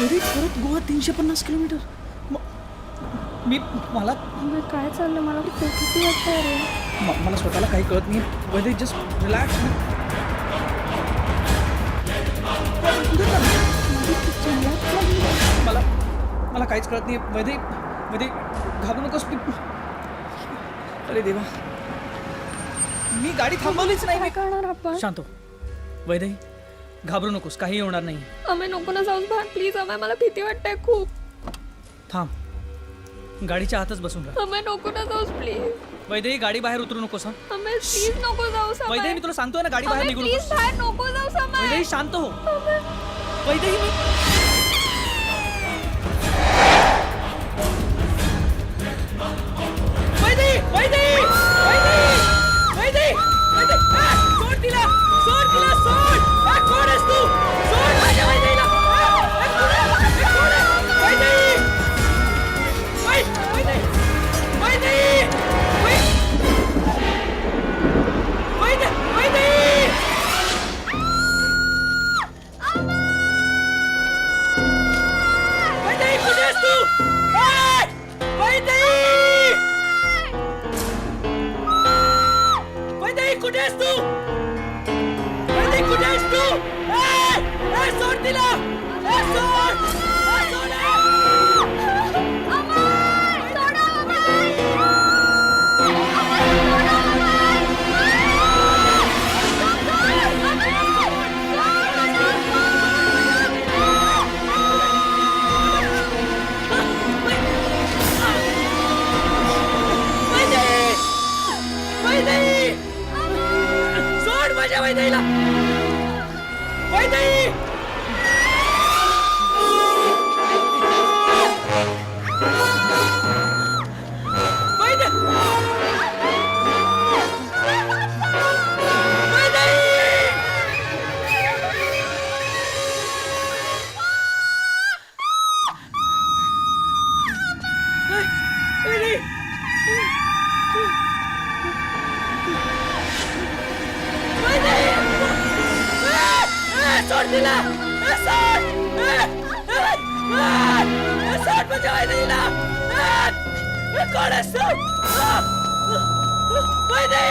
अरे परत गोवा 350 किलोमीटर. मी मला काय चाललं मला खूप किती वाटतंय रे. मला स्वतःला काही कळत नाही. वैदे जस्ट रिलॅक्स. मला मला काहीच कळत नाही. वैदे वैदे घाबरू नकोस. अरे देवा, मी गाडी थांबवलीच नाही. काय करणार आपण? शांत हो वैदे, घाबरू नकोस, काही होणार नाही. अमे नको ना जाऊस बाहेर प्लीज. अमे मला भीती वाटते खूप. थांब, गाडीच्या आतच बसून राहा. अमे नको ना जाऊस प्लीज. वैदे गाडी बाहेर उतरू नकोस. हा अमे प्लीज नको जाऊस. वैदे मी तुला सांगतोय ना, गाडी बाहेर निघू प्लीज नकोस. बाहेर नको जाऊस. वैदे शांत हो. वैदे मी वैदे वैदे वैदे वैदे वैदे सोड तिला, सोड तिला, सोड. कोण आहेस तू? सोड माझ्या वैदेला. वैदे वैदे वैदे वैदे वैदे वैदे कुठे आहेस तू? वैदे वैदे कुठे आहेस तू? वैदे कुठे आहेस तू? सोड तिला. सोड सोड. सोड माझ्या वैदेला. वैदे वैदे वैदे वैदे सोड तिला. सोड सोड माझ्या वैदेला. कोण आहेस तू? वैदे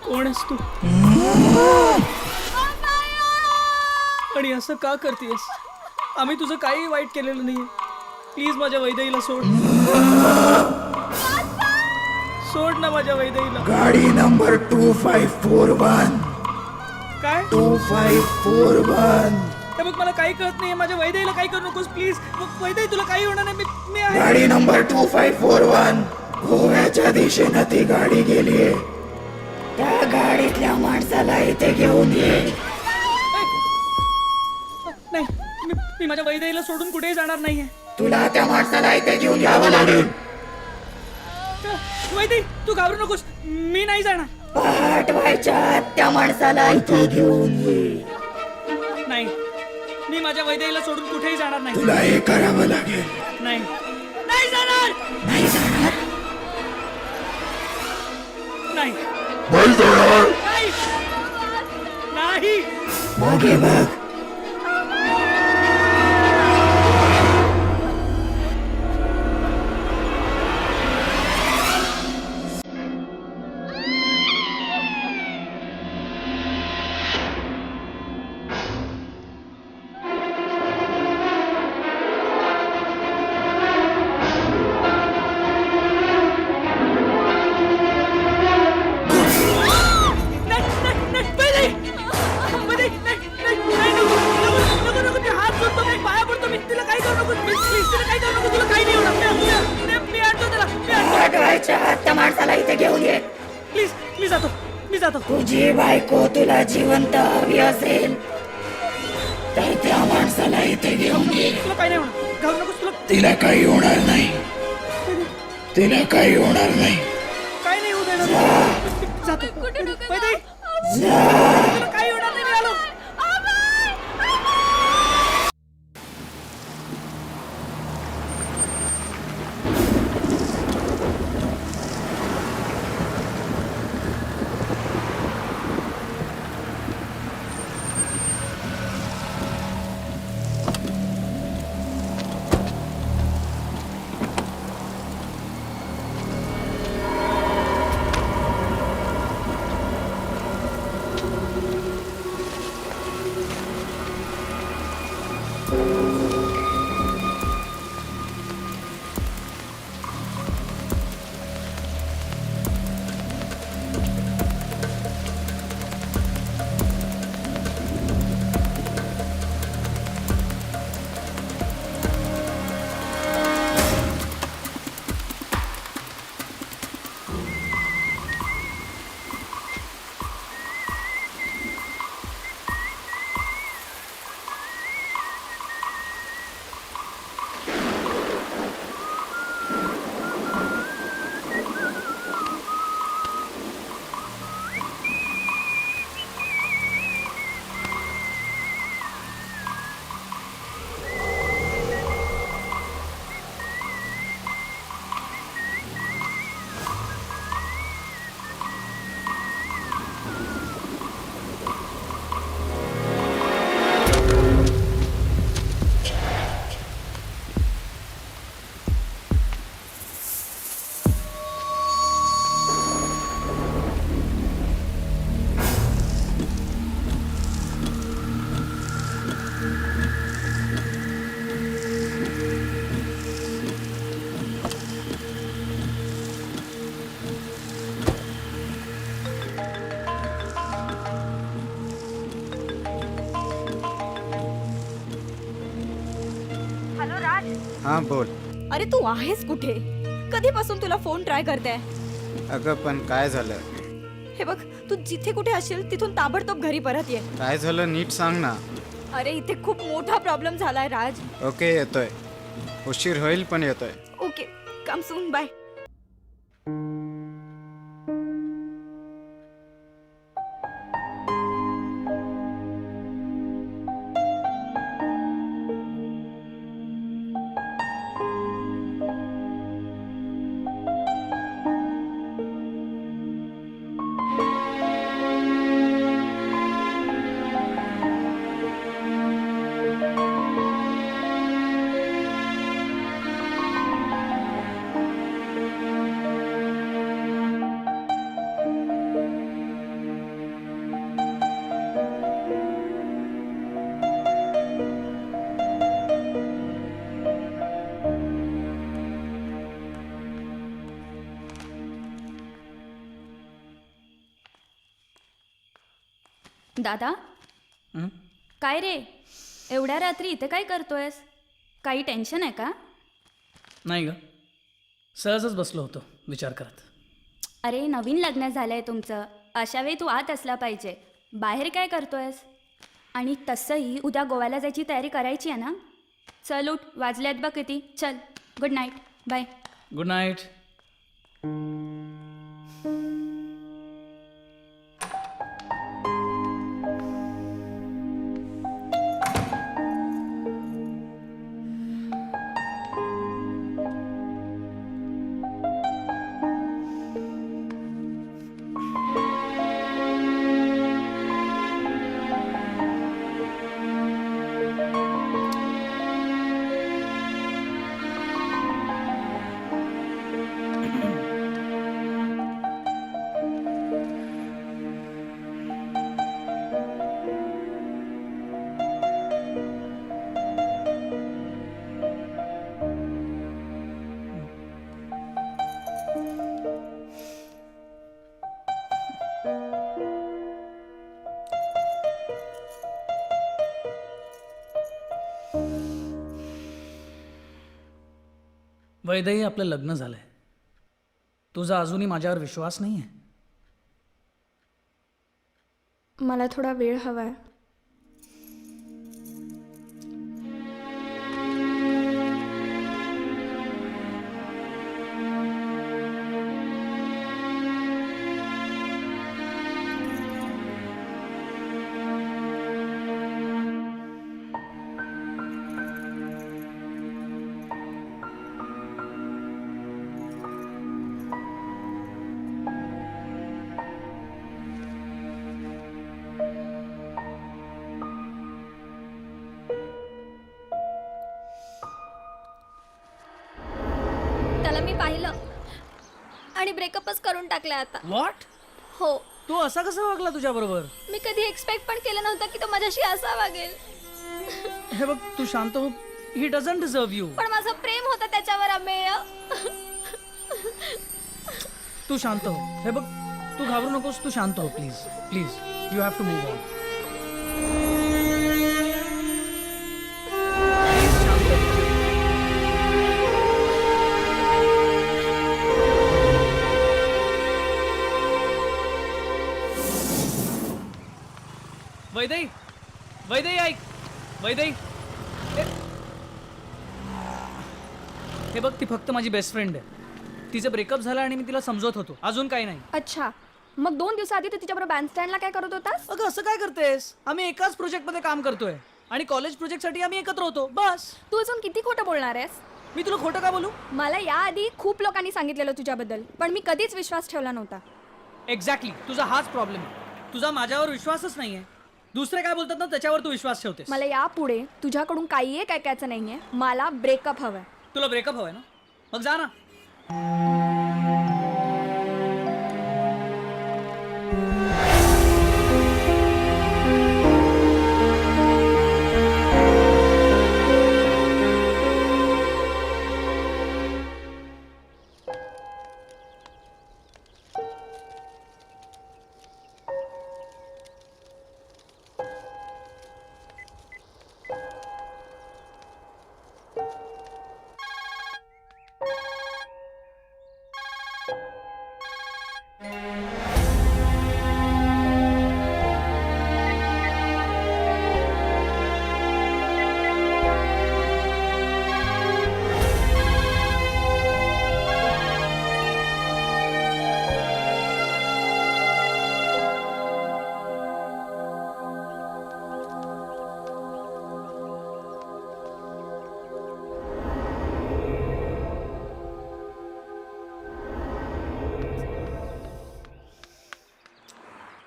कोण आहेस तू? आणि असं का करतेस? आम्ही तुझं काही वाईट केलेलं नाहीये. प्लीज माझ्या वैदेहीला सोड. सोड ना माझ्या वैदेहीला. गाडी नंबर 2541. काय? 2541. हे बघ मला काही कळत नाहीये. माझ्या वैदेहीला काही करू नकोस प्लीज. वैदेही तुला काही होणार नाही. मी आहे. गाडी नंबर 2541. गोव्याच्या दिशेनं ती गाडी गेलीये. त्या गाडीतल्या माणसाला इथे घेऊन ये. नाही, मी माझ्या वैदेहीला सोडून कुठेही जाणार नाहीये. तुला त्या माणसाला इथे घेऊन यावं लागेल. वैदेही तू घाबरू नकोस. मी नाही जाणार. पहाट व्हायच्या त्या माणसाला इथे घेऊन ये. नाही, मी माझ्या वैदेहीला सोडून कुठेही जाणार नाही. तुला हे करावं लागेल. नाही, नाही जाणार. नाही जाणार. नाही नाही जाणार. नाही नाही. मागे बघ. नको प्लीज तिला काही करू नको तुला काही नाही होणार मी आणतो त्याला मी आणतो वाढवायच्या आत त्या माणसाला इथे घेऊन ये. प्लीज मी जातो तुझी बायको तुला जिवंत हवी असेल तर त्या माणसाला इथे घेऊन ये. तुला काही नाही होणार घालू नकोस तुला तिला काही होणार नाही. तिला काही होणार नाही. काही नाही होऊ देणार जातो वैदे जा. तुला काही होणार नाही मी आलो हां बोल. अरे तू आहेस कुठे? कधीपासून तुला फोन ट्राय करते. अगं पण काय झालं? हे बघ, तू जिथे कुठे असशील तिथून ताबडतोब घरी परत ये. काय झालं नीट सांग ना. अरे इथे खूप मोठा प्रॉब्लेम झालाय राज. ओके येतोय. उशीर होईल पण येतोय. Okay come soon bye. दादा काय रे एवढ्या रात्री इथे काय करतोयस? काही टेन्शन आहे का? नाही ग सहजच बसलो होतो विचार करत. अरे नवीन लग्न झालंय तुमचं, अशा वेळी तू आत असला पाहिजे. बाहेर काय करतोयस? आणि तसंही उद्या गोव्याला जायची तयारी करायची आहे ना. चल उठ, वाजल्यात बघ किती. चल good night bye. Good night. Vaidehi आपलं लग्न झालंय. तुझा अजूनही माझ्यावर विश्वास नाही आहे. मला थोडा वेळ हवा आहे. त्याला मी पाहिलं आणि ब्रेकअपच करून टाकलाय आता. व्हॉट? हो, तू असा कसा वागला तुझ्याबरोबर? मी कधी एक्सपेक्ट पण केलं नव्हतं की तो माझ्याशी असा वागेल. हे बघ, तू शांत हो. He doesn't deserve you. पण माझं प्रेम होतं त्याच्यावर अमेय. तू शांत हो. हे बघ, तू घाबरू नकोस. तू शांत हो please. Please, you have to move on. Vaidehi, Vaidehi ऐक. वैदेही, हे बघ, ती फक्त माझी बेस्ट फ्रेंड आहे. तिचं ब्रेकअप झालं आणि मी तिला समजवत होतो, अजून काही नाही. अच्छा, मग 2 दिवसाआधी तू तिच्याबरोबर बँडस्टँडला काय करत होतास? अगं असं काय करतेस? आम्ही एकाच प्रोजेक्टमध्ये काम करतोय आणि कॉलेज प्रोजेक्टसाठी आम्ही एकत्र होतो, बस. तू अजून किती खोटं बोलणार आहेस? मी तुला खोटं का बोलू? मला याआधी खूप लोकांनी सांगितलेलं तुझ्याबद्दल, पण मी कधीच विश्वास ठेवला नव्हता. एक्झॅक्टली, तुझा हाच प्रॉब्लेम आहे. तुझा माझ्यावर विश्वासच नाहीये. दुसरे काय बोलतात ना त्याच्यावर तू विश्वास ठेवतेस. मला यापुढे तुझ्याकडून काही एक ऐकायचं नाहीये. मला ब्रेकअप हवंय. तुला ब्रेकअप हवंय ना? मग जा ना.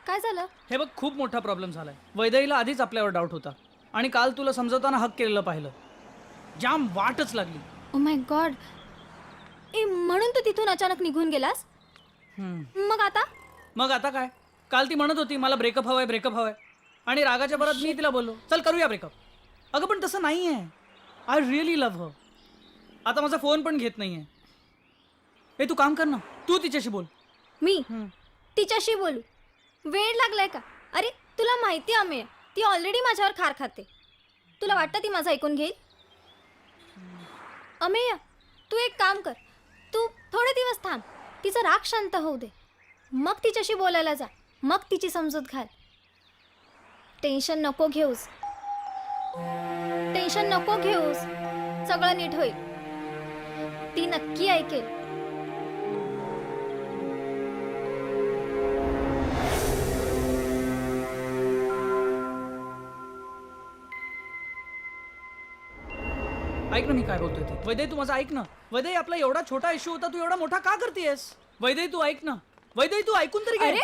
काय झालं? हे बघ, खूप मोठा प्रॉब्लेम झालाय. वैदेहीला आधीच आपल्यावर डाऊट होता आणि काल तुला समजवताना हक केलेलं पाहिलं. जाम वाटच लागली. Oh my God. म्हणून तू तिथून अचानक निघून गेलास? मग आता? मग आता काय? काल ती म्हणत होती मला ब्रेकअप हवाय, ब्रेकअप हवाय, आणि रागाच्या परत मी तिला बोललो चल करूया ब्रेकअप. अगं पण तसं नाही आहे. I really love her. आता माझा फोन पण घेत नाहीये. हे तू काम कर ना, तू तिच्याशी बोल. मी तिच्याशी बोलू? वेळ लागलाय का? अरे तुला माहिती आहे ती ऑलरेडी माझ्यावर खार खाते. तुला वाटतं ती माझं ऐकून घेईल? अमेय, तू एक काम कर. तू थोडे दिवस थांब. तिचा राग शांत होऊ दे. मग तिच्याशी बोलायला जा. मग तिची समजूत घाल. टेन्शन नको घेऊस. टेन्शन नको घेऊस. सगळं नीट होईल. ती नक्की ऐकेल. ऐक ना मी काय बोलतोय ते. वैदेही, तू माझं ऐक ना. वैदेही, आपला एवढा छोटा इश्यू होता, तू एवढा मोठा का करतेस? वैदेही, तू ऐक ना. वैदेही, तू ऐकून तरी घे. अरे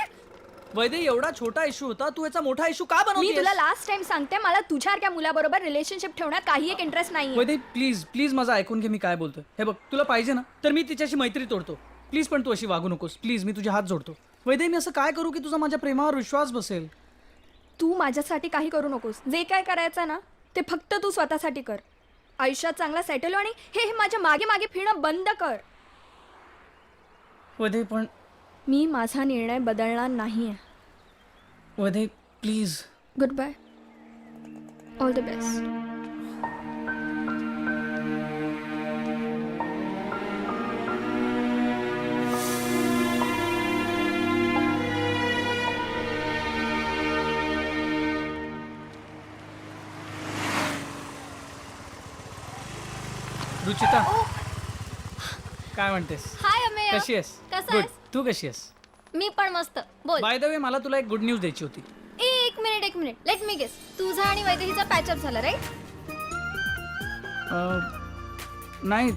वैदेही, एवढा छोटा इश्यू होता, तू याचा मोठा इश्यू का बनवतेस? मी तुला लास्ट टाइम सांगते, मला तुझ्यासारख्या मुलाबरोबर रिलेशनशिप ठेवण्यात काही एक इंटरेस्ट नाही. वैदेही, प्लीज प्लीज माझं ऐकून घे मी काय बोलतोय. हे बघ, तुला पाहिजे ना तर मी तिच्याशी मैत्री तोडतो. प्लीज, पण तू अशी वागू नकोस. प्लीज, मी तुझे हात जोडतो. वैदेही, मी असं काय करू की तुझा माझ्या प्रेमावर विश्वास बसेल? तू माझ्यासाठी काही करू नकोस. जे काय करायचं ना ते फक्त तू स्वतःसाठी कर. आयुष्यात चांगला सेटल हो आणि हे माझ्या मागे मागे फिरणं बंद कर. वैदेही, पण मी माझा निर्णय बदलणार नाहीये. Vaidehi, please. Good bye. All the best. Ruchita काय म्हणतेस? हाय अमेय. कशी आहेस? कसा गुड. आहेस? तू कशी आहेस? मी पण मस्त. बोल. बाय द वे मला तुला एक गुड न्यूज द्यायची होती. एक मिनिट लेट मी गेस. तुझा आणि वैदेहीचा पॅचअप झाला राईट? नाही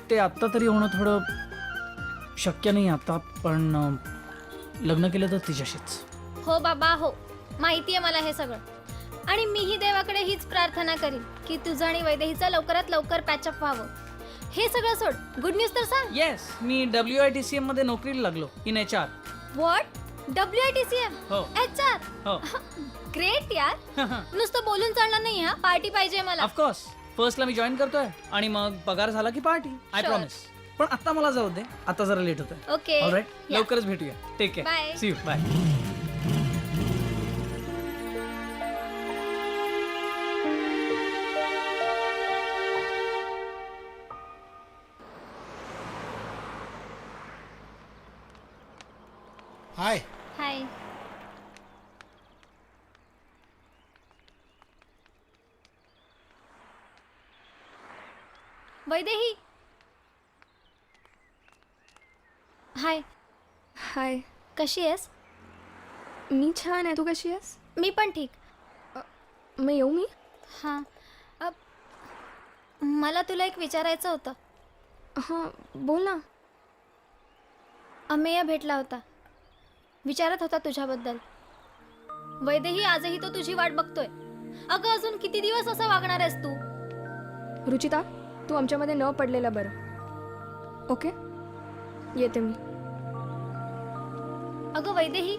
ते आत्ता तरी होणं थोडं शक्य नाही आता, पण लग्न केलं तर तिच्याशीच. हो बाबा हो, माहितीये मला हे सगळं. आणि मीही देवाकडे हीच प्रार्थना करीन की तुझं आणि वैदेहीचं लवकरात लवकर पॅचअप व्हावं. हे सगळं सोड, गुड न्यूज तर सांग. येस, मी WITCM मध्ये नोकरीला लागलो इन HR. व्हॉट? WITCM? हो. HR? हो. ग्रेट यार. नुसतं बोलून चालणार नाही हा, पार्टी पाहिजे मला. ऑफकोर्स फर्स्टला मी जॉईन करतोय आणि मग पगार झाला की पार्टी. I Sure. प्रॉमिस. पण आता मला जाऊ दे, आता जरा लेट होतंय. ओके. ऑलराईट, या. लवकरच भेटूया. Take care. Bye. See you. Bye. Hi. Hi. Vaidehi. Hi. Hi. कशी आहेस? मी छान आहे. तू कशी आहेस? मी पण ठीक. मग येऊ मी? हां. मला तुला एक विचारायचं होतं. हां बोल ना. अमेय भेटला होता, विचारत होता तुझ्याबद्दल. वैदेही आजही तो तुझी वाट बघतोय. अगं अजून किती दिवस असं वागणार आहेस तू? रुचिता, तू आमच्यामध्ये न पडलेलं बरं. ओके, येते मी. अगं वैदेही.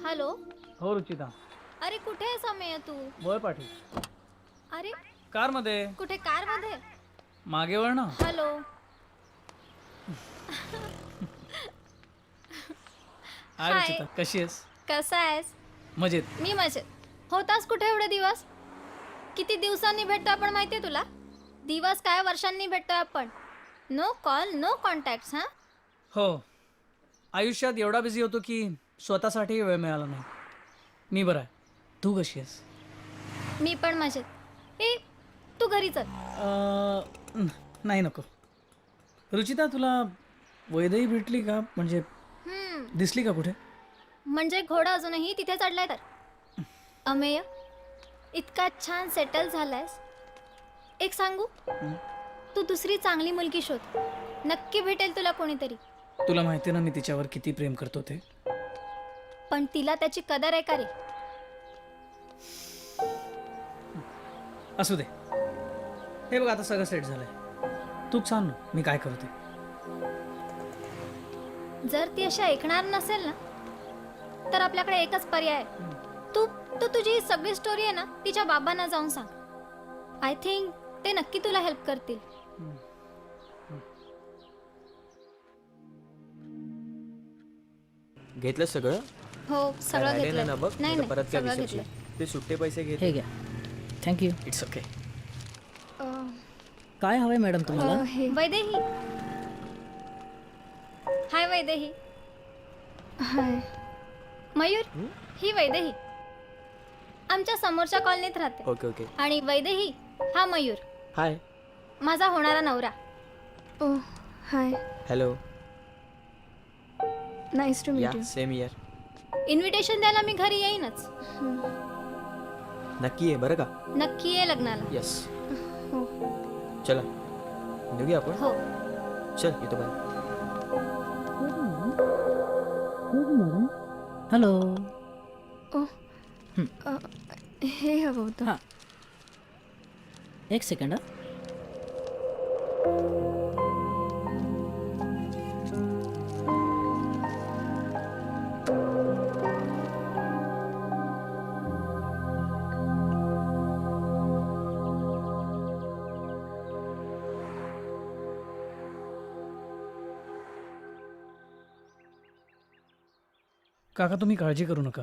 हॅलो. हो रुचिता, अरे कुठे आहेस अमेय तू? वळ पाठी. अरे कार मध्ये. कुठे? कार मध्ये? मागे वळ ना. हॅलो. हाय हाय. रुचिता, कशी आहेस? कसा आहेस? मजेत. मी मजेत. होतास कुठे एवढे दिवस? किती दिवसांनी भेटतो आपण माहितीये तुला? दिवस काय वर्षांनी भेटतोय आपण. No call, no contact. हां. हो, आयुष्यात एवढा बिझी होतो की स्वतःसाठी वेळ मिळाला नाही. मी बरं आहे. तू कशी आहेस? मी पण मजेत. ए तू घरी चल. नाही नको. रुचिता, तुला वैदेही भेटली का? म्हणजे दिसली का कुठे? म्हणजे घोडा अजूनही तिथे चढलाय तर. अमेय, इतका छान सेटल झालायस. एक सांगू, तू दुसरी चांगली मुलगी शोध. नक्की भेटेल तुला कोणीतरी. तुला माहिती ना मी तिच्यावर किती प्रेम करतो ते. पण तिला त्याची कदर आहे का रे? असू दे. हे बघ, आता सगळं सेट झालंय. तूच सांग ना मी काय करू ते. जर ती अशी ऐकणार नसेल ना, तर आपल्याकडे एकच पर्याय आहे. तू तू तुझी ही सगळी स्टोरी आहे ना तिच्या बाबांना जाऊन सांग. आय थिंक ते नक्की तुला हेल्प करतील. घेतलं सगळं? हो, सगळं राहिले ना घेतलं. बघ, नाही नाही तर परत काय सगळं विसरशील. घेतलं. ते सुट्टे पैसे घेत. हे घ्या. थँक्यू. It's okay. काय हवंय मॅडम तुम्हाला? हे वैदेही. हाय वैदेही. हाय. मयूर, ही वैदेही. आमच्या समोरच्या कॉलनीत राहते. Okay okay. आणि वैदेही हा मयूर, हाय. माझा होणारा नवरा. Oh hi. Hello. Nice to या meet you. Same here. Invitation द्यायला मी घरी येईनच. नक्की आहे बरं का? नक्की ये लग्नाला. येस. हो. चला निघूया आपण. हो. चल येतो. बाय. हॅलो. ओ हे हवं होतं. हां, एक सेकंड. काका, तुम्ही काळजी करू नका.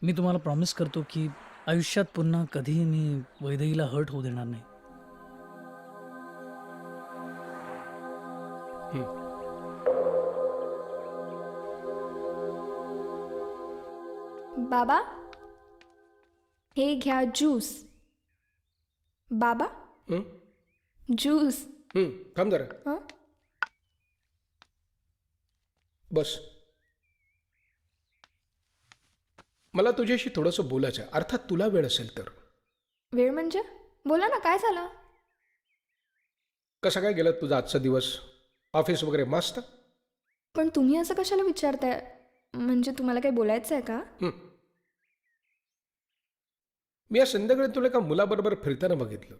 मी तुम्हाला प्रॉमिस करतो की आयुष्यात पुन्हा कधीही मी वैदेहीला हर्ट होऊ देणार नाही. बाबा हे घ्या ज्यूस. बाबा ज्यूस. थांब जरा. हं? बस. मला तुझ्याशी थोडंसं बोलायचं आहे, अर्थात तुला वेळ असेल तर. वेळ म्हणजे? बोला ना, काय झालं? कसा काय गेला तुझा आजचा दिवस? ऑफिस वगैरे मस्त? पण तुम्ही असं कशाला विचारताय? म्हणजे तुम्हाला काही बोलायचं आहे का? मी आज संध्याकाळी तुला एका मुलाबरोबर फिरताना बघितलं.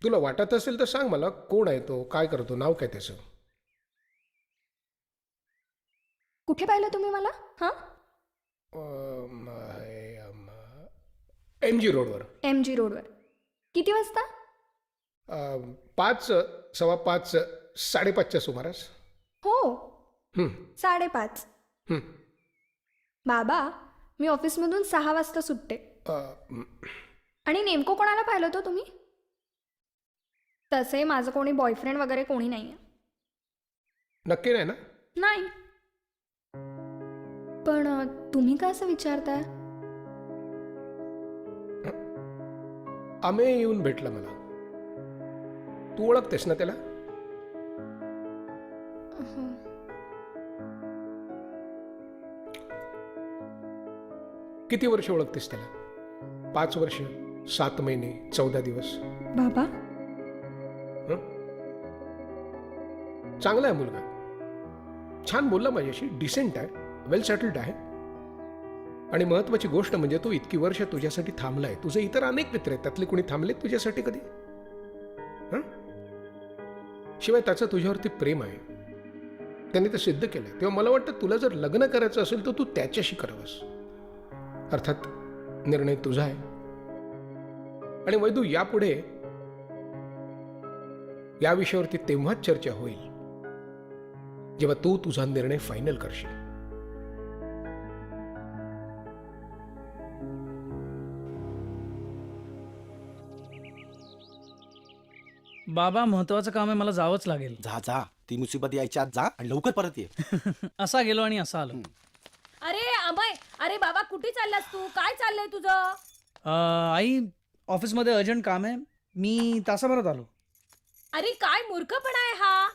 तुला वाटत असेल तर सांग मला, कोण आहे तो, काय करतो, नाव काय त्याचं? कुठे पाहिलं तुम्ही मला? हां, MG रोडवर. MG रोडवर. किती वाजता? 5, 5:15, 5:30च्या सुमारास. हो, हं, 5:30. हं. बाबा मी ऑफिसमधून 6 वाजता सुटते. आणि नेमकं कोणाला पाहिलं होतं तुम्ही? तसे माझं कोणी बॉयफ्रेंड वगैरे कोणी नाही आहे. नक्की नाही ना? नाही. पण तुम्ही का असं विचारताय? अमेय येऊन भेटला मला. तू ओळखतेस ना त्याला? किती वर्ष ओळखतेस त्याला? 5 वर्ष, 7 महिने, 14 दिवस. बाबा चांगला आहे मुलगा, छान बोलला माझ्याशी, डिसेंट आहे, वेल सेटल्ड आहे. आणि महत्वाची गोष्ट म्हणजे तो इतकी वर्ष तुझ्यासाठी थांबलाय. तुझे इतर अनेक मित्र आहेत, त्यातले कोणी थांबले तुझ्यासाठी कधी? शिवाय त्याचं तुझ्यावरती प्रेम आहे, त्याने ते सिद्ध केलंय. तेव्हा मला वाटतं तुला जर लग्न करायचं असेल तर तू त्याच्याशी करावंस. अर्थात निर्णय तुझा आहे. आणि वैदू, यापुढे या विषयावरती तेव्हाच चर्चा होईल जेव्हा तू तुझा निर्णय फायनल करशील. बाबा महत्वाचं काम आहे, मला जावंच लागेल. जा जा, ती मुसीबत यायच्या आत जा आणि लवकर परत ये. असा गेलो आणि असा आलो. अरे अमय, अरे बाबा कुठे चाललास तू? काय चाललंय तुझं? आई, ऑफिसमध्ये अर्जंट काम आहे, मी तासाभरात आलो. अरे काय मूर्खपणा आहे हा.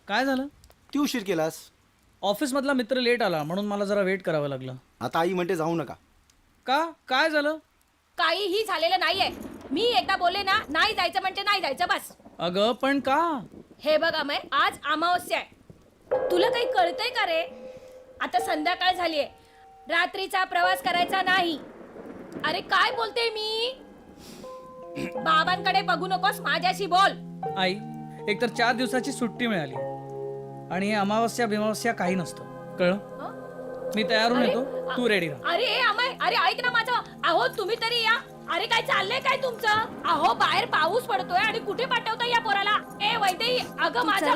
काय झालं? ती उशीर केलास. ऑफिसमधला मित्र लेट आला म्हणून मला जरा वेट करावं लागलं. आता आई म्हणते जाऊ नका. का? काय झालं? काहीही झालेलं नाहीये. मी एकदा बोलले ना, नाही जायचं म्हणजे नाही जायचं, बस. अगं पण का? हे बघ अमय, आज अमावस्या आहे. तुला काही कळतंय का रे? आता संध्याकाळ झालीये, रात्रीचा प्रवास करायचा नाही. अरे काय बोलते मी? बाबांकडे बघू नकोस, माझ्याशी बोल. आई, एकतर 4 दिवसाची सुट्टी मिळाली आणि अमावस्या बिमावस्या काही नसतं, कळलं? मी तयार होऊन येतो, तू रेडी राहा. अरे अमय, अरे ऐक ना माझं. अहो तुम्ही तरी या. अरे काय चाललंय काय तुमचं? अहो बाहेर पाऊस पडतोय आणि कुठे पाठवताय या पोराला? ए वैदेही, अगं माझं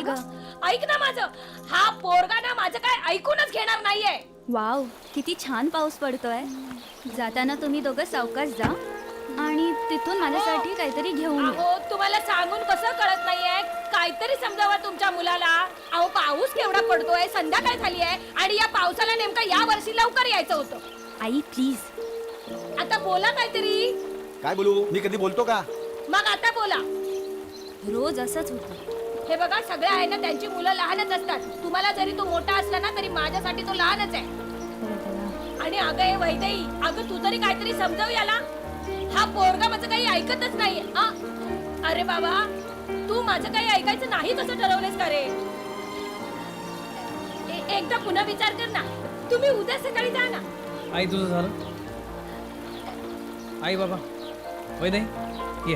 ऐक ना माझं. हा पोरगा ना माझं काय ऐकूनच घेणार नाहीये. वाव, किती छान पाऊस पडतोय. जाताना तुम्ही दोघं सावकाश जा आणि तिथून माझ्यासाठी काहीतरी घेऊन या. अहो तुम्हाला सांगून कसं कळत नाहीये? काहीतरी समजावा तुमच्या मुलाला. अहो पाऊस केवढा पडतोय, संध्याकाळ झाली आहे आणि या पावसाला नेमकं या वर्षी लवकर यायचं होतं. आई प्लीज. आता बोला काहीतरी. काय बोलू? मी कधी बोलतो का? मग आता बोला. रोज असंच होतं. हे बघा, सगळ्या आहे ना त्यांची मुलं लहानच असतात. तुम्हाला जरी तो मोठा असला ना तरी माझ्यासाठी तो लहानच आहे. आणि अगं हे वैदेही, अगं तू तरी काहीतरी समजाव याला. हा पोरगा माझं काही ऐकतच नाही. अरे बाबा, तू माझं काही ऐकायचं नाही कसं ठरवलंस का रे? एकदा पुन्हा विचार कर ना. तुम्ही उद्या सकाळी जा ना. आई तुझं झालं? आई बाबा वैदे ये.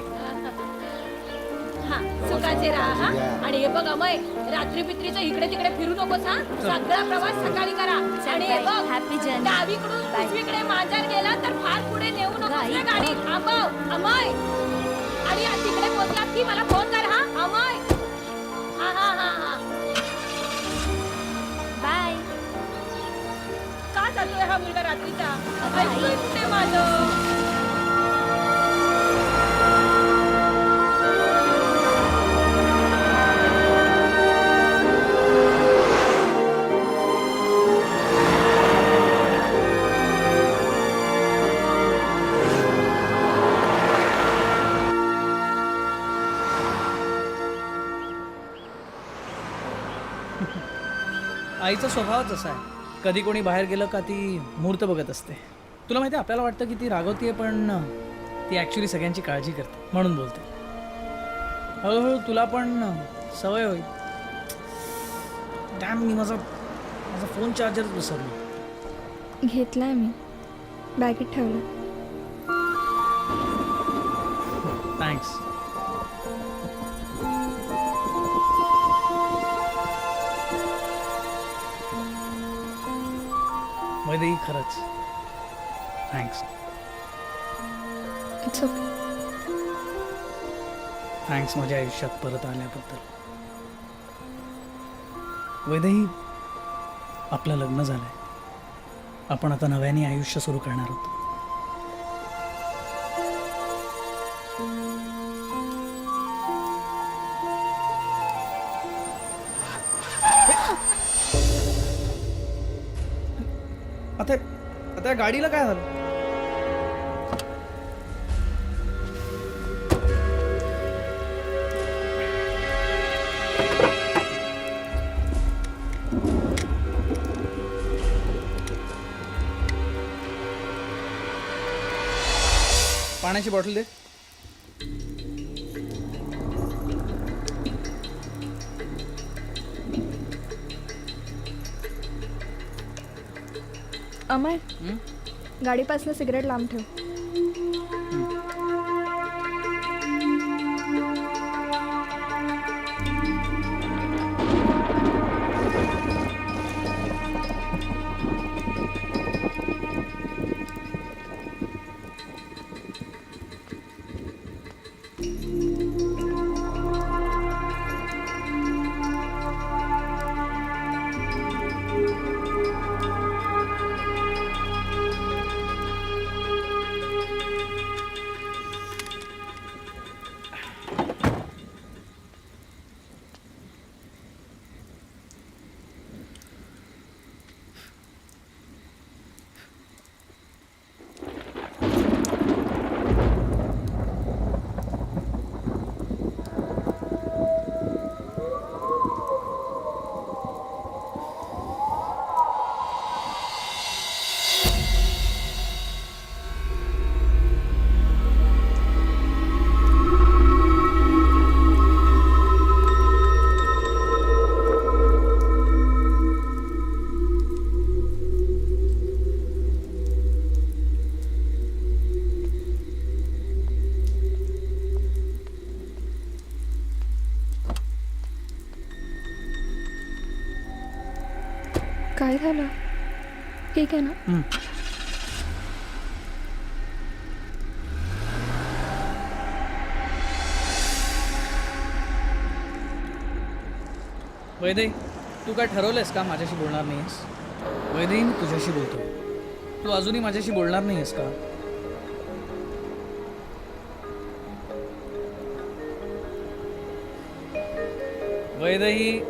हा, सुखाचे राहा. हा? आणि हे बघ अमय, रात्री पित्रीचं इकडे तिकडे फिरू नकोस. हा, सगळा प्रवास सकाळी करा. आणि हे बघ, हॅपी जर्नी. डावीकडून उजवीकडे मांजर गेला तर फार पुढे नेऊ नकोस ना गाडी. थांबव अमय. आणि तिकडे पोहोचलात की मला फोन कर. हा अमय. हा हा हा हा. बाय. का जातोय हा मुलगा रात्रीचा? ऐकतोय कुठे माझं? आईचा स्वभावच असा आहे. कधी कोणी बाहेर गेलं का ती मुहूर्त बघत असते. तुला माहिती आहे, आपल्याला वाटतं की ती रागवतीये पण ती ॲक्च्युली सगळ्यांची काळजी करते म्हणून बोलते. हळूहळू तुला पण सवय होईल. डॅम, मी माझा फोन चार्जर विसरलो. घेतलाय मी, बॅगेत ठेवलं. थँक्स. वैदेही, खरंच थँक्स. It's okay. थँक्स माझ्या आयुष्यात परत आल्याबद्दल. वैदेही, आपलं लग्न झालंय. आपण आता नव्याने आयुष्य सुरू करणार आहोत. आता या गाडीला काय झालं? पाण्याची बॉटल दे. अमय, गाडीपासून सिगरेट लांब ठेव. काय झालं? ठीक आहे ना? वैदेही, तू काय ठरवलंयस का माझ्याशी बोलणार नाहीस? वैदेही, मी तुझ्याशी बोलतो. तू अजूनही माझ्याशी बोलणार नाहीस का? वैदेही,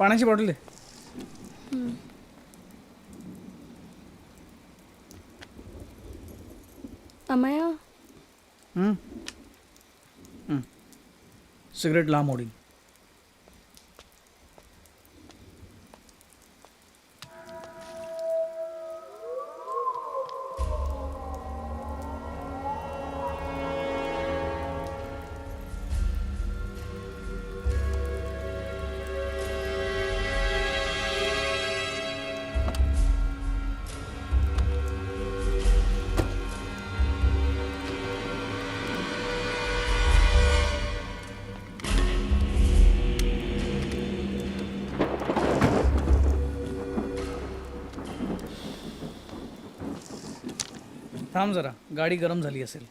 पाण्याची बॉटल दे. अमया सिगरेट लांब ओढीन. थांब जरा, गाडी गरम झाली असेल.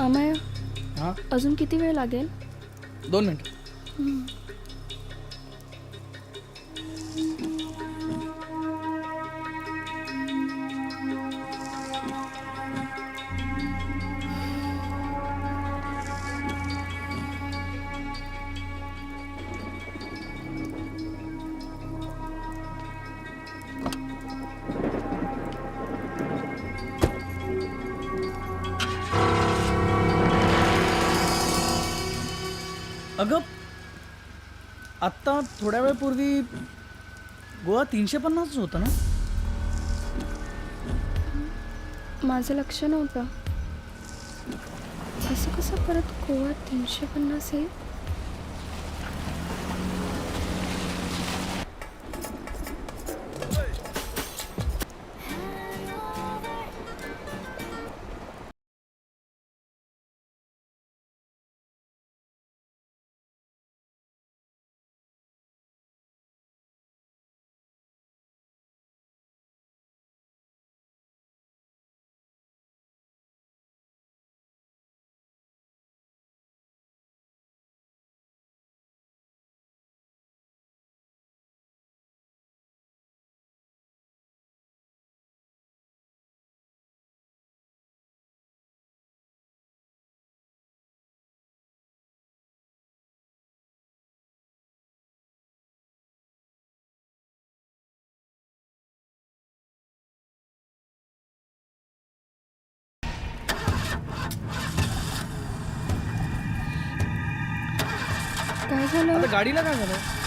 अमया हां, अजून किती वेळ लागेल? 2 मिनिट. अगं, आत्ता थोड्या वेळपूर्वी गोवा 350 होतं ना? माझं लक्ष नव्हतं. असं कसं परत गोवा 350 येईल? काय झालं? आता गाडीला काय झालं?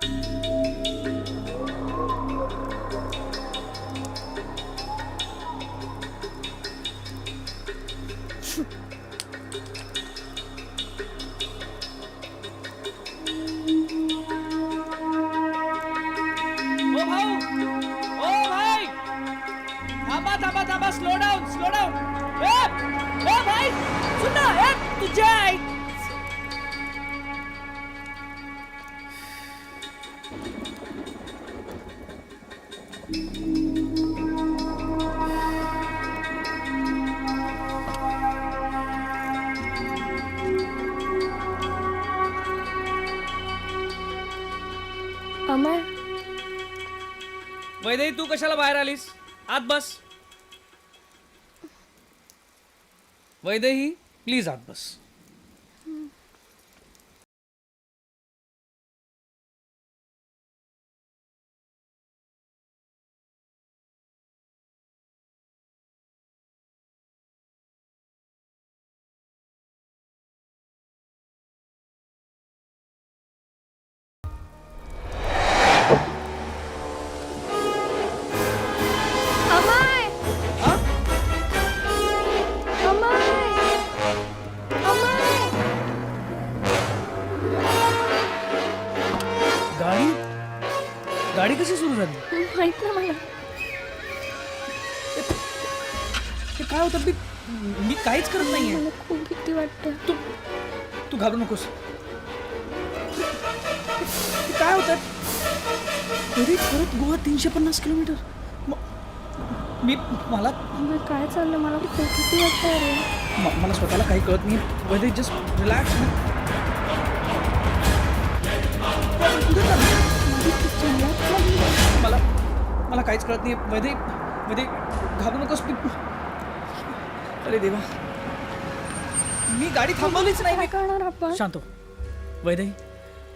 ओ भाऊ, ओ भाई, थांबा थांबा थांबा, स्लो डाऊन स्लो डाऊन. ओ भाई सुन ना, तुझ्या आई. अमय, वैदेही तू कशाला बाहेर आलीस? आत बस. वैदेही प्लीज आत बस. अमय, अमय, अमय. गाडी गाडी कशी सुरू झाली? माहित ना मला. ते काय होतं? मी काहीच करत नाहीये. मला खूप भीती वाटते. तू घाबरू नकोस. ते काय होतं? अरे परत गोवा 350 किलोमीटर. मला अमय, काय चाललं? मला खूप भीती वाटते रे. मला स्वतःला काही कळत नाही. वैदे जस्ट रिलॅक्स. मला मला काहीच कळत नाही. वैदे वैदे घाबरू नकोस. अरे देवा, मी गाडी थांबवलीच नाही. काय करणार आपण? शांत हो वैदे,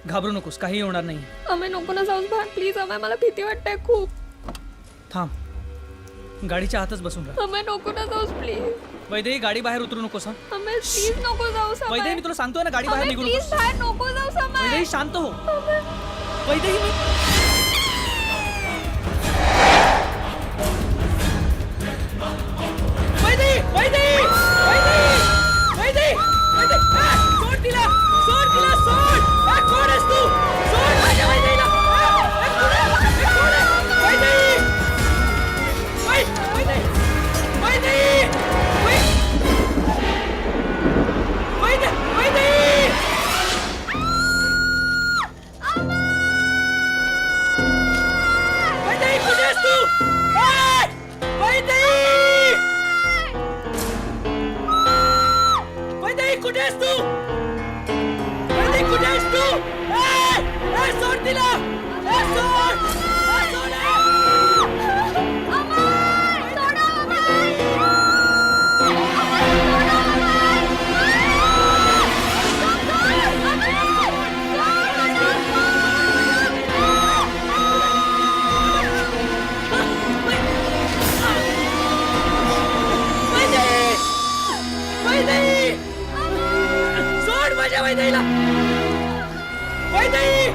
घाबरू नकोस, काही होणार नाही. अमय, नको ना जाऊस बाहेर प्लीज. अमय, मला भीती वाटते खूप. थांब, गाडीच्या आतच बसून राहा. अमय, नको ना जाऊस प्लीज. वैदेही गाडी बाहेर उतरू नकोस. हा अमय, प्लीज नको जाऊस. अमय, वैदेही, मी तुला सांगतोय ना, गाडी बाहेर अमय, निघू प्लीज नकोस. बाहेर नको जाऊस. अमय, वैदेही शांत हो. अमय. वैदेही मी वैदेही, वैदेही, वैदेही, वैदेही, वैदेही. सोड तिला, सोड तिला, सोड. कोण आहेस तू? सोड माझ्या वैदेहीला. कोण आहे? वैदेही, वैदेही, वैदेही, वैदेही. वैदेही, कुठे आहेस तू? वैदेही, वैदेही, कुठे आहेस तू? वैदेही, कुठे आहेस तू? सोड तिला. सोड. सोड. वैदेही, सोड माझ्या वैदेहीला. वैदेही,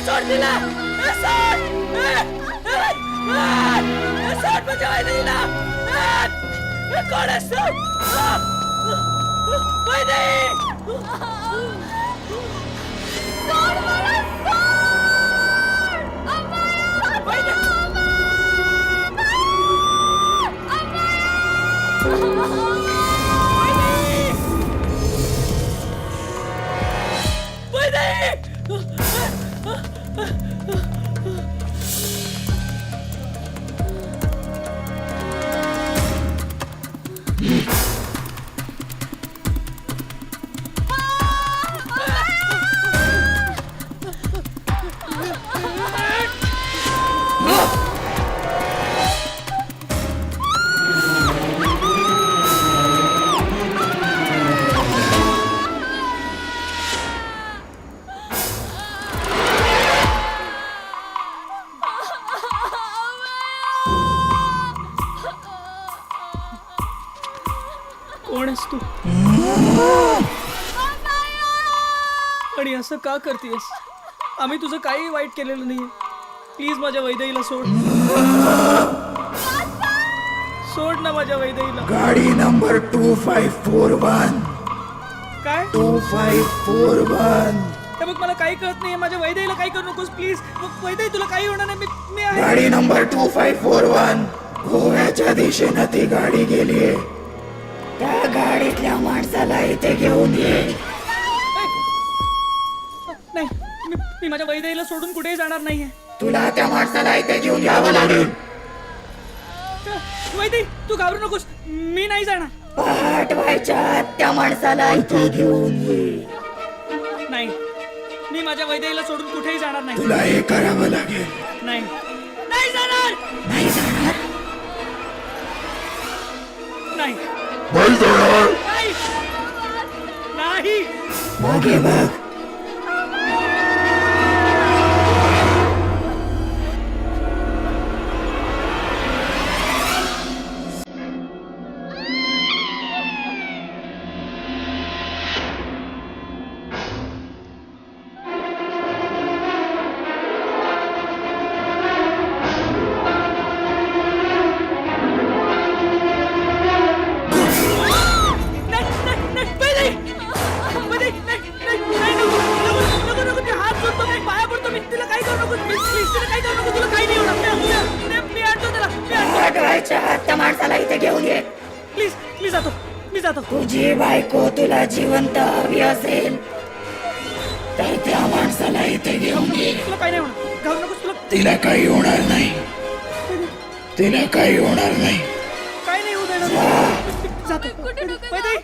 सोड तिला. सोड. सोड माझ्या वैदेहीला. कोण आहेस तू? वैदेही, कोण आहेस तू आणि असं का करतेस? आम्ही तुझं काही वाईट केलेलं नाहीये. प्लीज माझ्या वैदेहीला सोड. सोड ना माझ्या वैदेहीला. गाडी नंबर 2541. काय 2541. हे बघ मला काही कळत नाहीये. माझ्या वैदेहीला काही करू नकोस प्लीज. वैदेही तुला काही होणार नाही. मी आहे. गाडी नंबर 2541. गोव्याच्या दिशेनं ती गाडी गेलीये. त्या गाडीतल्या माणसाला इथे घेऊन ये. नाही मी माझ्या वैदेहीला सोडून कुठेही जाणार नाहीये. तुला त्या माणसाला इथे घेऊन यावं लागेल. वैदेही तू घाबरू नकोस. मी नाही जाणार. पहाट व्हायच्या आत त्या माणसाला इथे घेऊन ये. नाही मी माझ्या वैदेहीला सोडून कुठेही जाणार नाही. तुला हे करावं लागेल. नाही नाही जाणार. नाही जाणार. नाही नाही जाणार. नाही नाही. मागे बघ. पहाट व्हायच्या आत त्या माणसाला इथे घेऊन ये. प्लीज मी जातो. मी जातो. तुझी बायको तुला जिवंत हवी असेल तर त्या माणसाला इथे घेऊन ये. तुला काही नाही होणार. घाबरू नकोस. तुला तिला काही होणार नाही. तिला काही होणार नाही. काही नाही होऊ देणार. जातो. वैदेही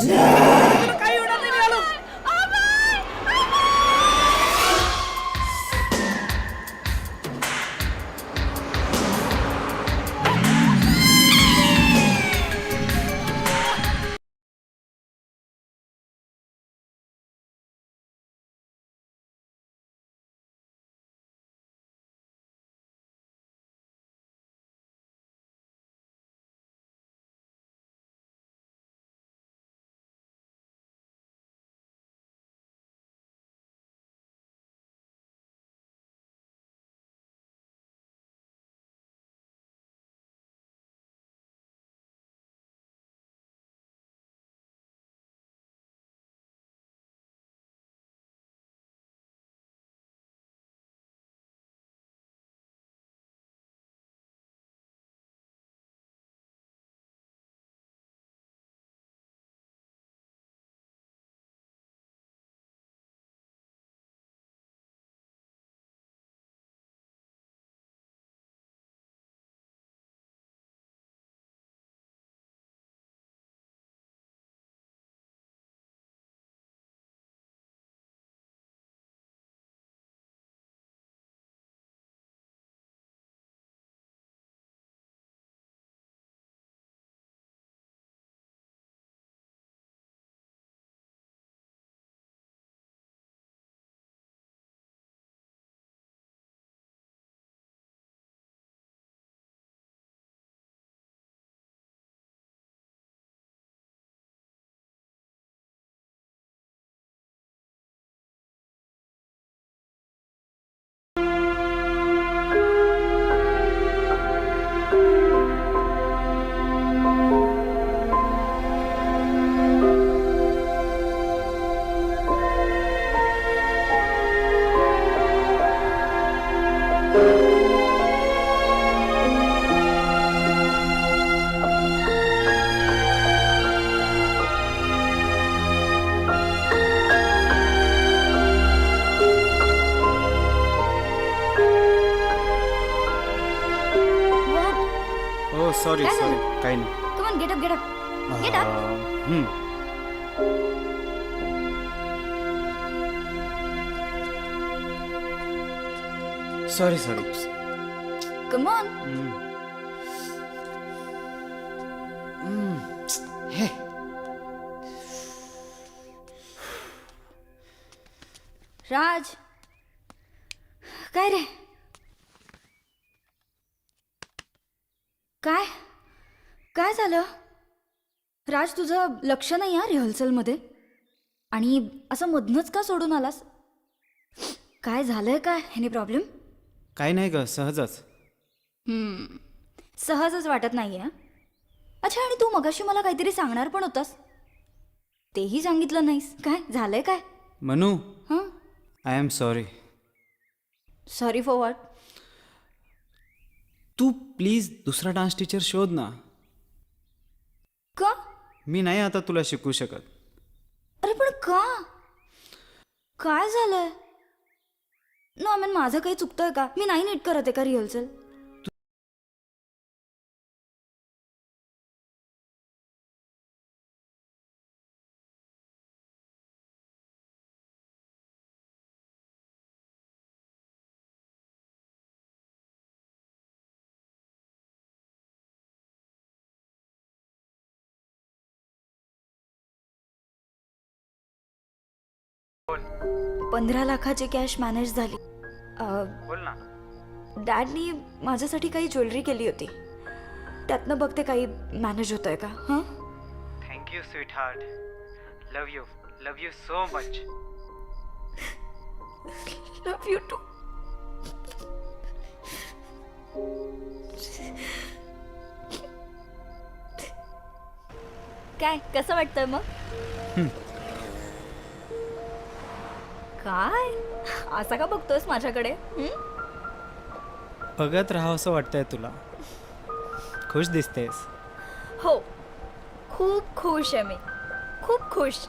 जा. तुला काही होणार नाही. मी आलो. सॉरी काय झालं? सॉरी काही नाही. Come on, get up, get up, get up. Sorry sorry. Come on. हे राज, काय रे? काय काय झालं? राज, तुझं लक्ष नाही या रिहर्सलमध्ये आणि असं मधनंच का सोडून आलास? काय झालंय काय? Any problem? काही नाही ग, सहजच. सहजच वाटत नाही आहे. अच्छा, आणि तू मगाशी मला काहीतरी सांगणार पण होतास, तेही सांगितलं नाहीस. काय झालंय काय? मनू, हां, I am sorry. Sorry for what? तू प्लीज दुसरा डान्स टीचर शोध ना. का? मी नाही आता तुला शिकवू शकत. अरे पण का? काय झालंय? नो, आय मीन माझं काही चुकतंय का? मी नाही नीट करत आहे का रिहर्सल? बोल. 15 लाखाची कॅश मॅनेज झाली. बोल ना. डॅडनी माझ्यासाठी काही ज्वेलरी केली होती, त्यातनं बघते काही मॅनेज होतंय का. हां, thank you sweetheart. Love you so much. Love you too. काय कसं वाटतंय मग? काय असा का बघतोयस माझ्याकडे? बघत राहावं असं वाटतंय तुला. खुश दिसतेस. हो, खूप खुश आहे मी, खूप खुश.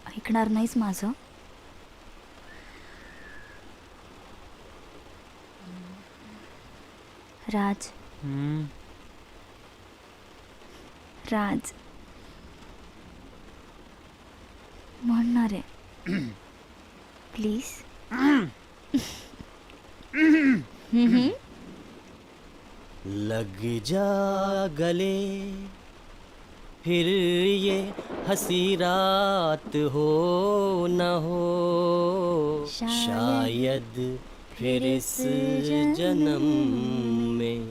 ऐकणार नाहीस माझं? राज, राज म्हणणार आहे प्लीज. लग जा गले फिर ये हसी रात हो न हो, शायद फिर इस जन्म में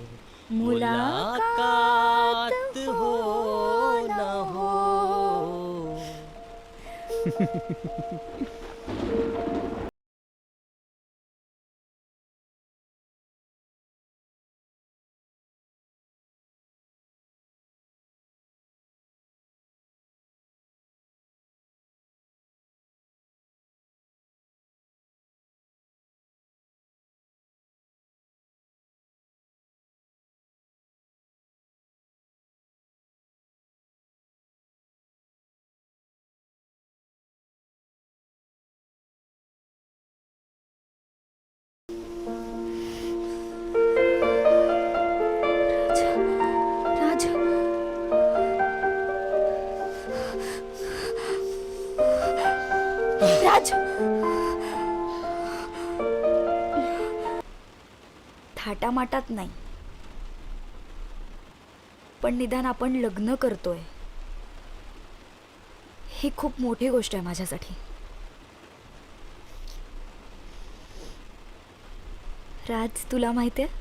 मुलाकात हो न हो. राज, राज, थाटामाटात नाही, पण निदान आपण लग्न करतोय ही खूप मोठी गोष्ट आहे माझ्यासाठी. राज, तुला माहिती आहे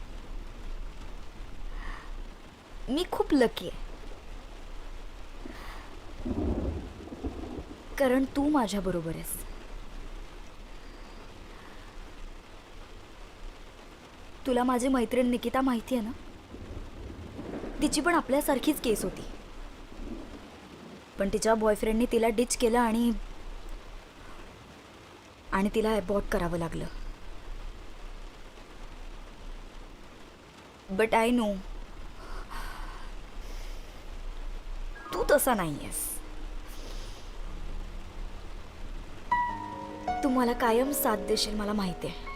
मी खूप लकी आहे, कारण तू माझ्या बरोबर आहेस. तुला माझी मैत्रीण निकिता माहिती आहे ना? तिची पण आपल्यासारखीच केस होती, पण तिच्या बॉयफ्रेंडने तिला डिच केलं आणि तिला अबॉर्ट करावं लागलं. बट आय नो तू तसा नाही आहेस. तू मला कायम साथ देशील मला माहिती आहे.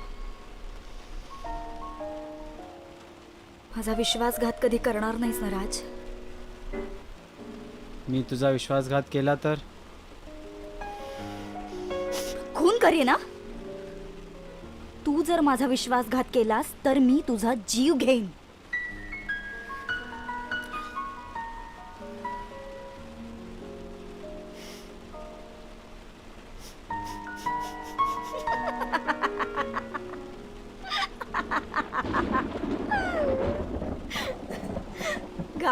माझा विश्वासघात कधी करणार नाहीस ना राज? मी तुझा विश्वासघात केला तर खून करी ना? तू जर माझा विश्वासघात केलास तर मी तुझा जीव घेईन.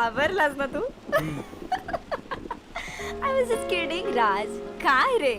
घाबरलास ना तू आय वॉज जस्ट किडिंग राज काय रे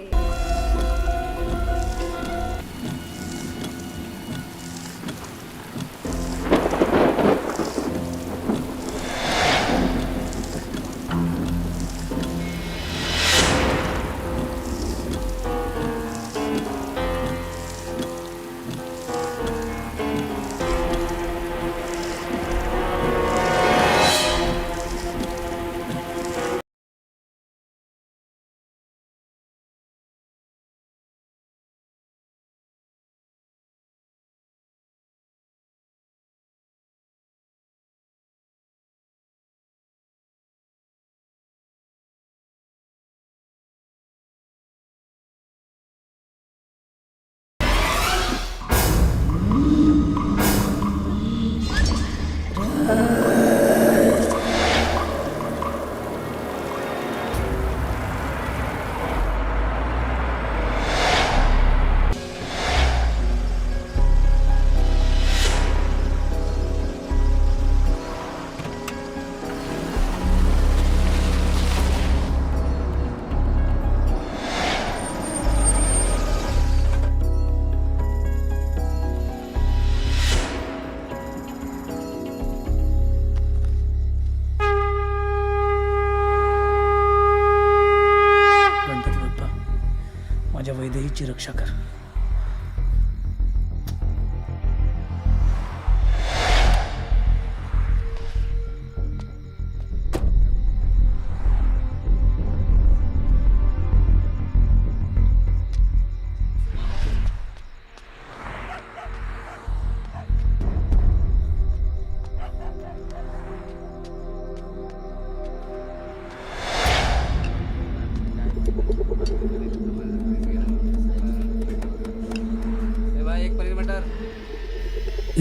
माझ्या वैदेहीची रक्षा कर.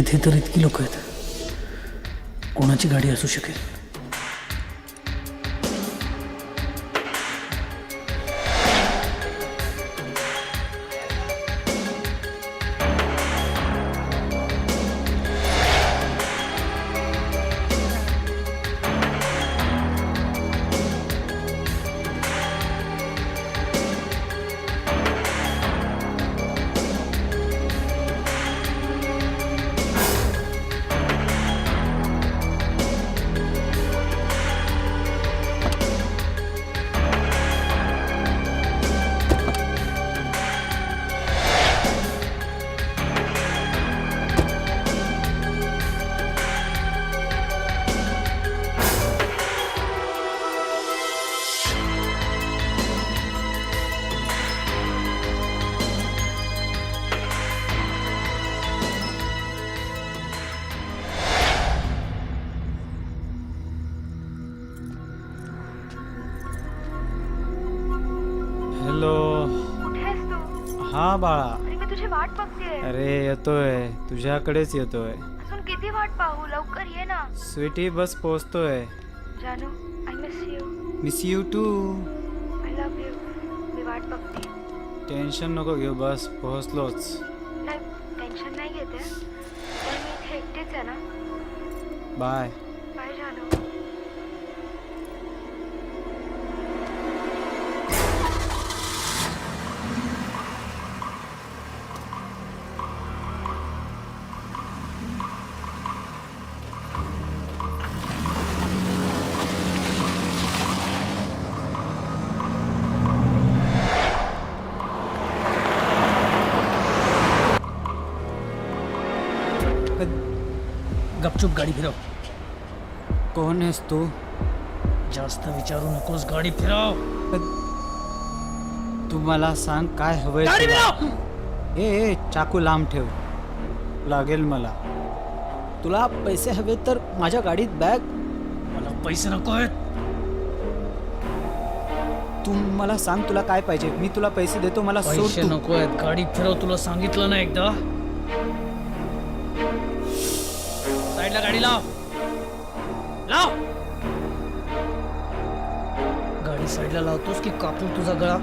इथे तर इतकी लोक आहेत, कोणाची गाडी असू शकेल? हॅलो. कुठेस तू हा बाळा. अरे मी तुझी वाट बघतेय. अरे येतोय, तुझ्याकडेच येतोय. अजून किती वाट पाहू, लवकर ये ना. स्वीटी बस पोचतोय. जानू I miss you. Miss you too. I love you. मी वाट बघते. टेन्शन नको घेऊ, बस पोहोचलोच. नाही टेन्शन नाही घेते, पण मी इथे एकटीच आहे ना. बाय. बाय जानू. गपचूप गाडी फिरव. कोण आहेस तू? जास्त विचारू नकोस, गाडी फिरव. तू मला सांग काय हवंय गाडी तुला? फिरव. ए चाकू लांब ठेव, लागेल मला. तुला पैसे हवे तर माझ्या गाडीत बॅग. मला पैसे नको आहेत. तू मला सांग तुला काय पाहिजे, मी तुला पैसे देतो. मला सोड पैसे तू. नको आहेत, गाडी फिरव. तुला सांगितलं ना एकदा. साईडला गाडी लाव. लाव गाडी. साईडला लावतोस की कापू तुझा गळा?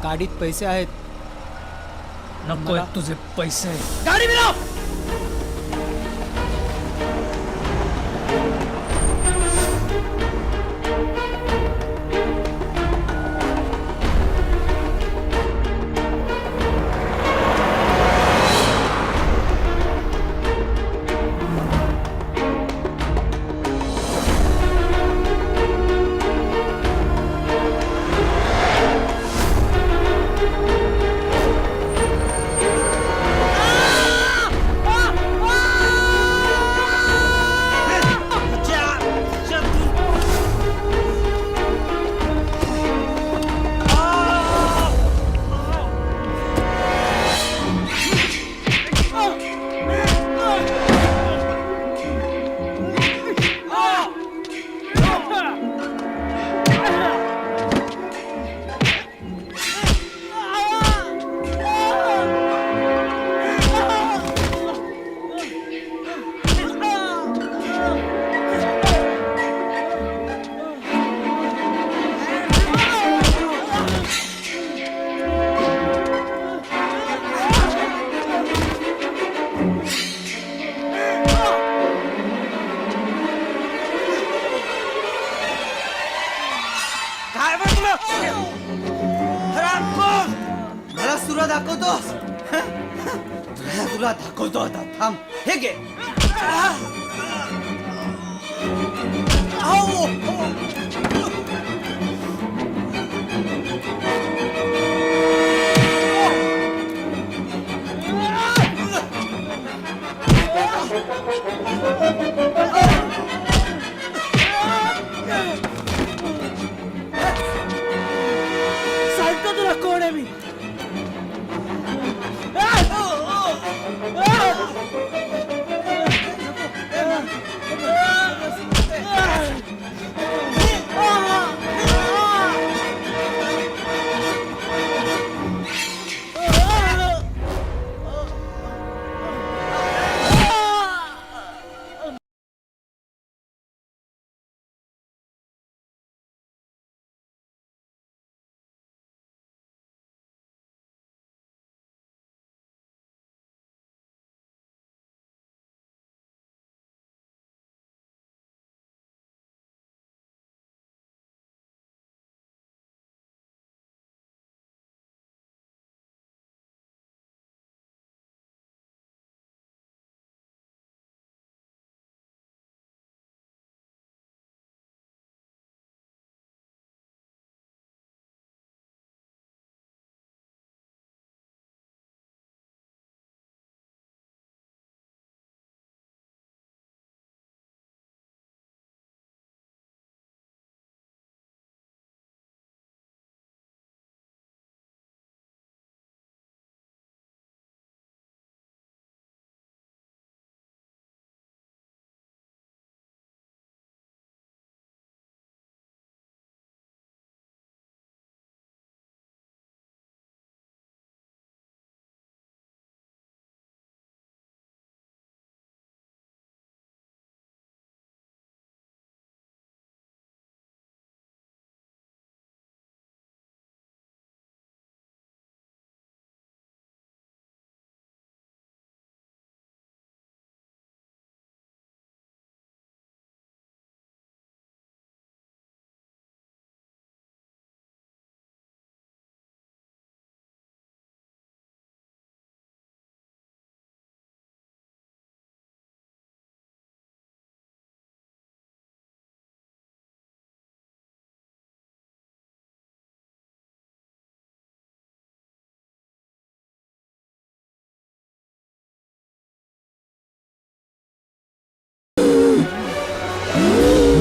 गाडीत पैसे आहेत. नको आहेत तुझे पैसे. गाडी फिरव. दाखवतोस तुला दाखवतो आता थांब हे घे सांगतो तुला कोण आहे मी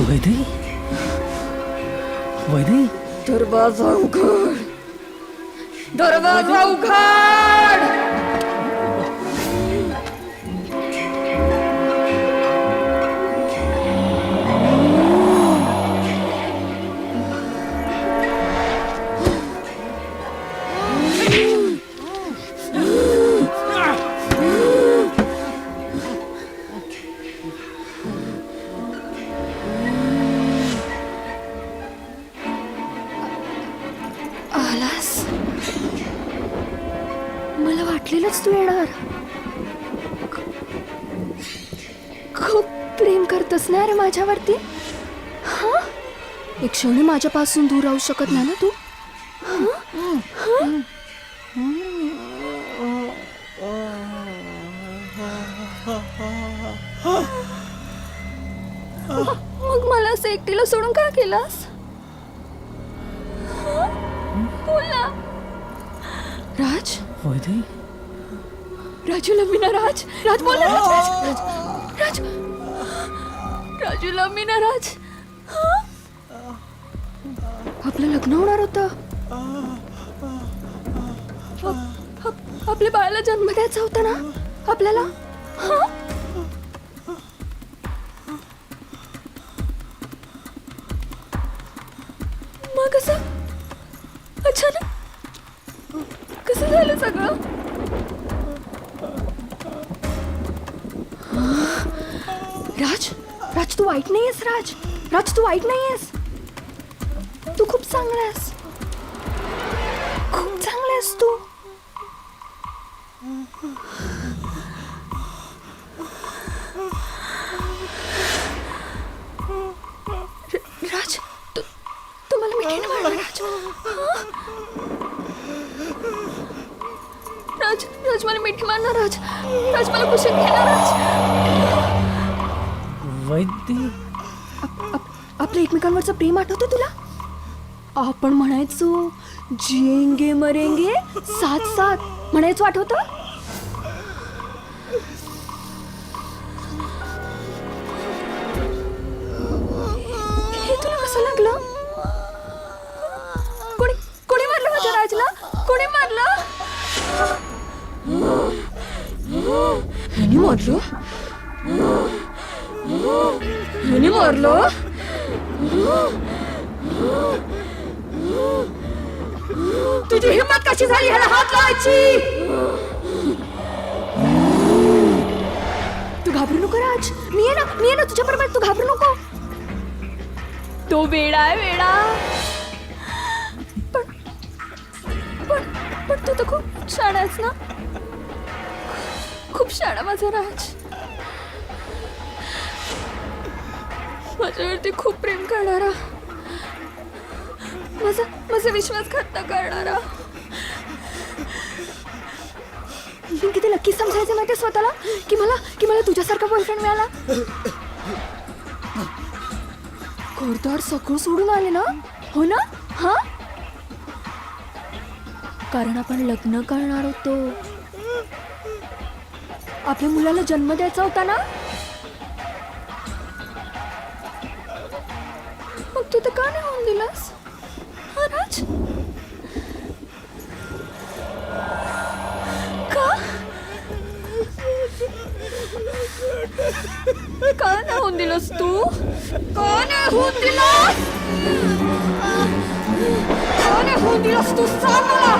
वैदेही वैदेही दरवाजा उघड दरवाजा उघड आलास मला वाटलेलंच तू येणार खूप प्रेम करतस ना रे माझ्यावरती हा एक क्षणी माझ्यापासून दूर राहू शकत नाही ना तू मग मला असं एकटीला सोडून का केलास बोल ना राज वैदेही राजू लव्ह ना राज राज बोल ना राज राज राजू लव्ह ना राज आपलं लग्न होणार होतं आपल्या बाळाला जन्म द्यायचा होता ना आपल्याला मग कसं अचानक कसं झालं सगळं राज राज तू वाईट नाहीयेस राज राज तू वाईट नाहीयेस तू खूप चांगला आहेस खूप चांगला आहेस तू राज तू मला मिठीने मारला राज राज मला मिठी मारणार राज. राज मला कुशीत घेणार राज. वैद्य आपलं एकमेकांवरचं प्रेम आठवतं तुला? आपण म्हणायचो जिएंगे मरेंगे साथ साथ म्हणायचो, आठवतं? हे तुला कसं लागलं? कोणी कोणी मारलं माझ्या राजला? कोणी मारलं? ह्यानी मारलं? ह्यानी मारलं? तुझी हिम्मत कशी झाली ह्याला हात लावायची? तू घाबरू नको राज. मी आहे ना तुझ्या बरोबर. तू घाबरू नको. तो वेडा आहे, वेडा. पण तू तर खूप शाणा आहेस ना. खूप शाणा माझा राज. माझ्यावरती खूप प्रेम करणारा, माझा विश्वासघात करणारा. मी किती लकी समजायचं माहिती स्वतःला की मला तुझ्यासारखा बॉयफ्रेंड मिळाला. घरदार सगळं सोडून आले ना. हो ना? हा, कारण आपण लग्न करणार होतो. आपल्या मुलाला जन्म द्यायचा होता ना. मग तू तर का नाही होऊन दिलास? हा राज, का नाही होऊन दिलास तू? का नाही होऊन दिलास? का नाही होऊन दिलास तू? सांग मला.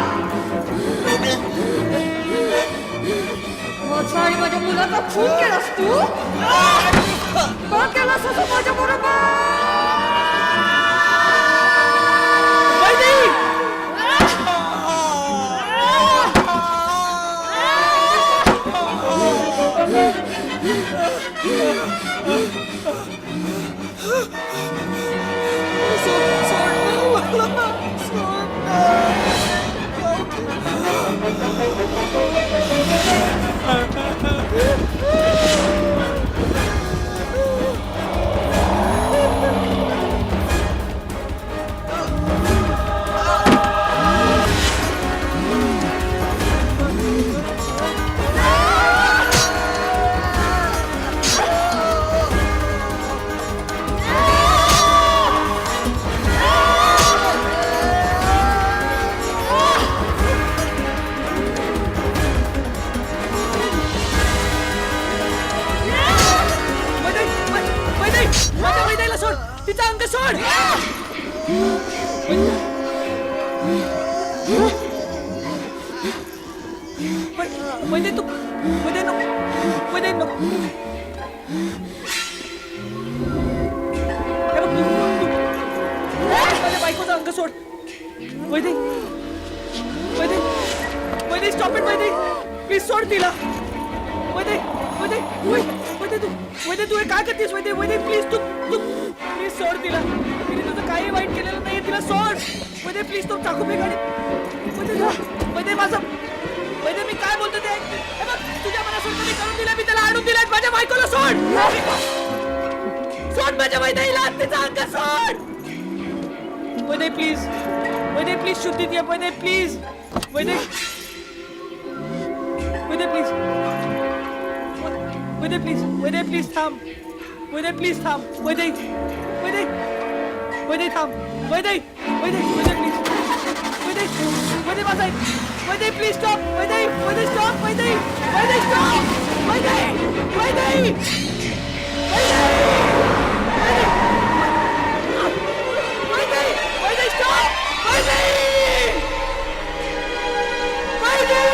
माझा आणि माझ्या मुलाचा खून केलास तू? का केलास असं माझ्या बरोबर? तिचा अंग सोड. म्हणजे तू म्हणजे म्हणजे माझ्या बायकोचा अंग सोड. वैदे Vaide Vaide stop it. वैदे please सोड तिला. वैदे वैदे वैदे तू हे काय करतेस? वैदे वैदे प्लीज तू प्लीज सोड तिला. तिने तुझं काही वाईट केलेलं नाही. तिला सोड. वैदे प्लीज तू चाकू फेक. वैदे माझं वैदे मी काय बोलतो ते तुझ्या मनासारखं मी करून दिलं. मी त्याला आणून दिलाय. माझ्या बायकोला सोड. सोड माझ्या वैदेला. तिचा अंग सोड. वैदे प्लीज. वैदे प्लीज शुद्धीत ये. वैदे प्लीज. वैदे वैदे प्लीज. वैदे प्लीज. वैदे प्लीज थांब. वैदे प्लीज थांब. वैदे वैदे वैदे थांब. वैदे वैदे वैदे प्लीज. वैदे वैदे माझा ऐक. Vaide please stop. Vaide Vaide stop. Vaide Vaide stop. Vaide Vaide Vaide Vaide stop. Vaide Vaide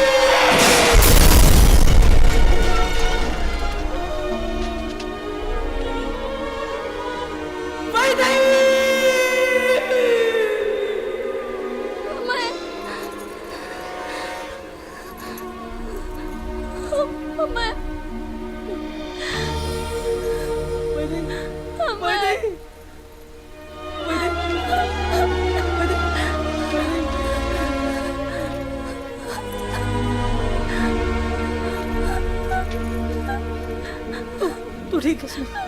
हे कसलं